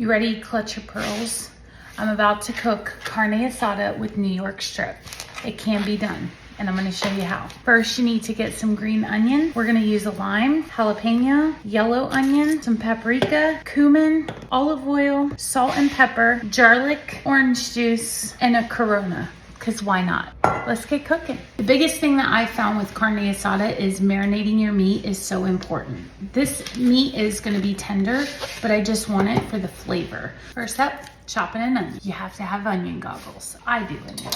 You ready? Clutch your pearls. I'm about to cook carne asada with New York strip. It can be done, and I'm gonna show you how. First, you need to get some green onion. We're gonna use a lime, jalapeno, yellow onion, some paprika, cumin, olive oil, salt and pepper, garlic, orange juice, and a Corona, because why not? Let's get cooking. The biggest thing that I found with carne asada is marinating your meat is so important. This meat is gonna be tender, but I just want it for the flavor. First up, chopping an onion. You have to have onion goggles. I do anyway.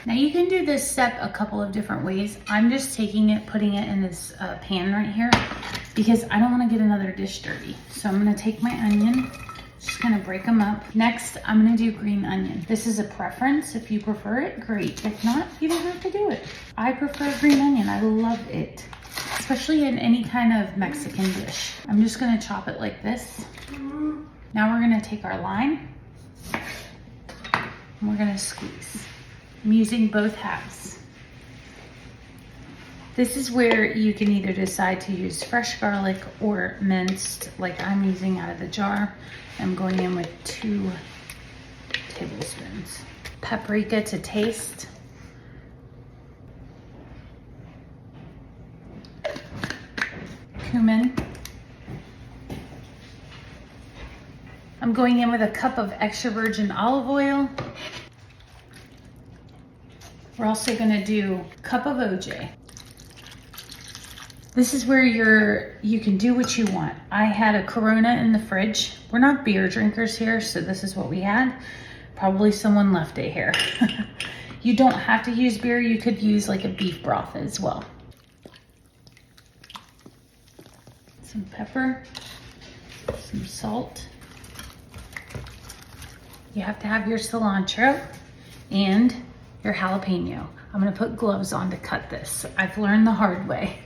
Now you can do this step a couple of different ways. I'm just taking it, putting it in this pan right here because I don't want to get another dish dirty. So I'm going to take my onion, just going to break them up. Next, I'm going to do green onion. This is a preference. If you prefer it, great. If not, you don't have to do it. I prefer green onion. I love it, especially in any kind of Mexican dish. I'm just going to chop it like this. Now we're going to take our lime and we're going to squeeze. I'm using both halves. This is where you can either decide to use fresh garlic or minced, like I'm using out of the jar. I'm going in with 2 tablespoons. Paprika to taste. Cumin. I'm going in with a cup of extra virgin olive oil. We're also gonna do a cup of OJ. This is where you can do what you want. I had a Corona in the fridge. We're not beer drinkers here, so this is what we had. Probably someone left it here. You don't have to use beer. You could use like a beef broth as well. Some pepper, some salt. You have to have your cilantro and your jalapeno. I'm gonna put gloves on to cut this. I've learned the hard way.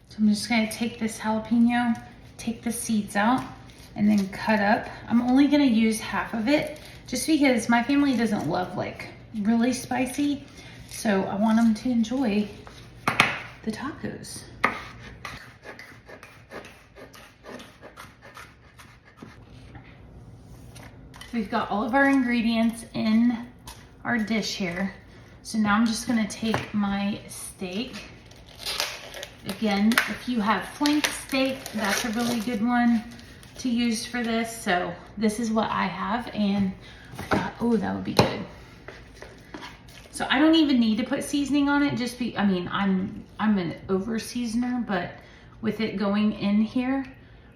So I'm just gonna take this jalapeno, take the seeds out, and then cut up. I'm only gonna use half of it just because my family doesn't love like really spicy. So I want them to enjoy the tacos. We've got all of our ingredients in our dish here. So now I'm just gonna take my steak. Again, if you have flank steak, that's a really good one to use for this. So this is what I have, and I thought, oh, that would be good. So I don't even need to put seasoning on it, I mean, I'm an over seasoner, but with it going in here,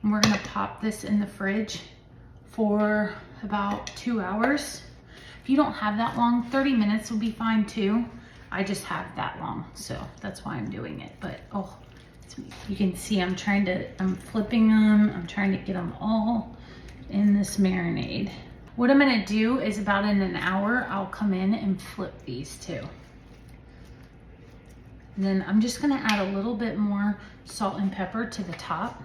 we're gonna pop this in the fridge for about 2 hours. If you don't have that long, 30 minutes will be fine too. I just have that long, so that's why I'm doing it. But oh, you can see I'm flipping them. I'm trying to get them all in this marinade. What I'm gonna do is about in an hour, I'll come in and flip these too. And then I'm just gonna add a little bit more salt and pepper to the top.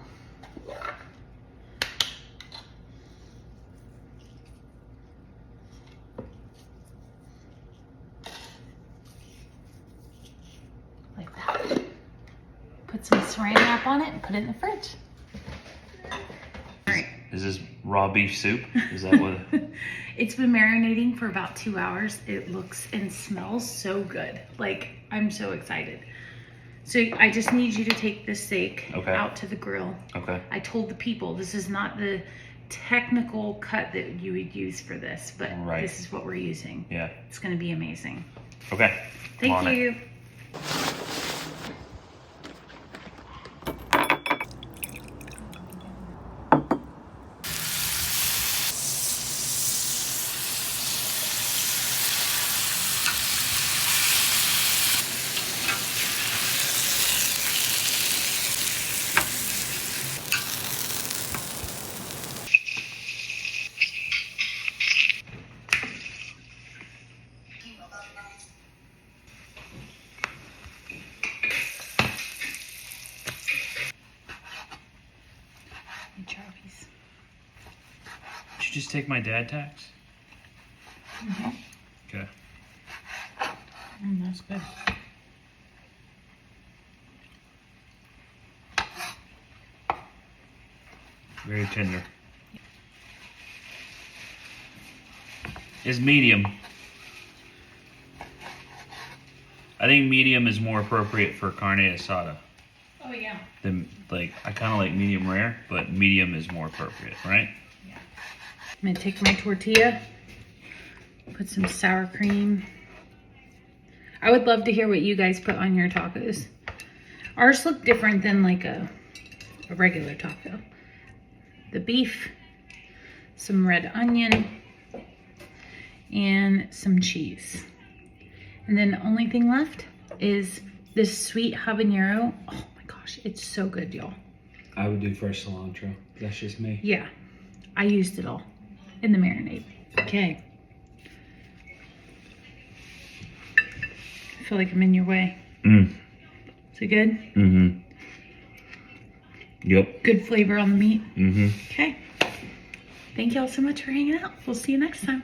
Like that. Put some saran wrap on it and put it in the fridge. All right. Is this raw beef soup? Is that what? It's been marinating for about 2 hours. It looks and smells so good. Like, I'm so excited. So I just need you to take this steak out to the grill. Okay. I told the people this is not the technical cut that you would use for this, but this is what we're using. Yeah. It's gonna be amazing. Okay. Thank you. Did you just take my dad tax? Mm-hmm. good. Very tender. Is medium. I think medium is more appropriate for carne asada. Oh yeah. Than like I kind of like medium rare, but medium is more appropriate, right? Yeah. I'm gonna take my tortilla, put some sour cream. I would love to hear what you guys put on your tacos. Ours look different than like a regular taco. The beef, some red onion, and some cheese. And then the only thing left is this sweet habanero. Oh my gosh, it's so good, y'all. I would do fresh cilantro. That's just me. Yeah, I used it all in the marinade. Okay. I feel like I'm in your way. Mm. Is it good? Mm-hmm. Yep. Good flavor on the meat. Mm-hmm. Okay. Thank y'all so much for hanging out. We'll see you next time.